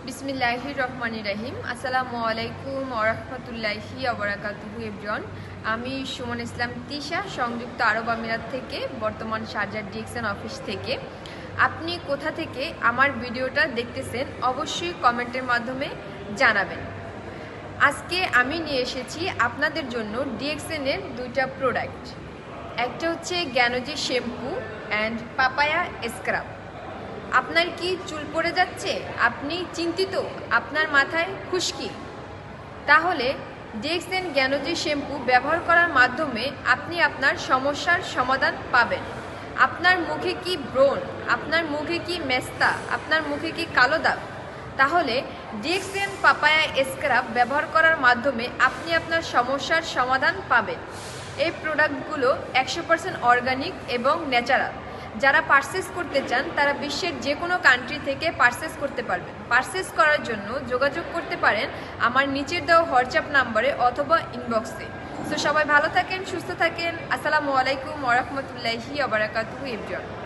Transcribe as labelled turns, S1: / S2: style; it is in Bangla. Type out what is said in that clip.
S1: বিসমিল্লাহির রহমানির রহিম। আসসালামু আলাইকুম ওয়া রাহমাতুল্লাহি ওয়া বারাকাতুহু এভরিওয়ান। আমি সুমন ইসলাম তিশা, সংযুক্ত আরব আমিরাত থেকে, বর্তমান শারজাহ ডিএক্সএন অফিস থেকে। আপনি কোথা থেকে আমার ভিডিওটা দেখতেছেন অবশ্যই কমেন্টের মাধ্যমে জানাবেন। আজকে আমি নিয়ে এসেছি আপনাদের জন্য ডিএক্সএন এর দুইটা প্রোডাক্ট। একটা হচ্ছে জ্ঞানজি শ্যাম্পু অ্যান্ড পাপায়া স্ক্রাব। আপনার কি চুল পড়ে যাচ্ছে? আপনি চিন্তিত? আপনার মাথায় খুশকি? তাহলে ডিএক্সএন জ্ঞানজি শ্যাম্পু ব্যবহার করার মাধ্যমে আপনি আপনার সমস্যার সমাধান পাবেন। আপনার মুখে কি ব্রণ? আপনার মুখে কি মেস্তা? আপনার মুখে কি কালো দাগ? তাহলে ডিএক্সএন পাপায়া স্ক্রাব ব্যবহার করার মাধ্যমে আপনি আপনার সমস্যার সমাধান পাবেন। এই প্রোডাক্টগুলো 100% অর্গানিক এবং ন্যাচারাল। যারা পারচেস করতে চান তারা বিশ্বের যে কোনো কান্ট্রি থেকে পারচেস করতে পারবেন। পারচেস করার জন্য যোগাযোগ করতে পারেন আমার নিচের দেওয়া হোয়াটসঅ্যাপ নাম্বারে অথবা ইনবক্সে। সো সবাই ভালো থাকেন, সুস্থ থাকেন। আসসালামু আলাইকুম ওয়া রাহমাতুল্লাহি ওয়া বারাকাতুহু এভরিওয়ান।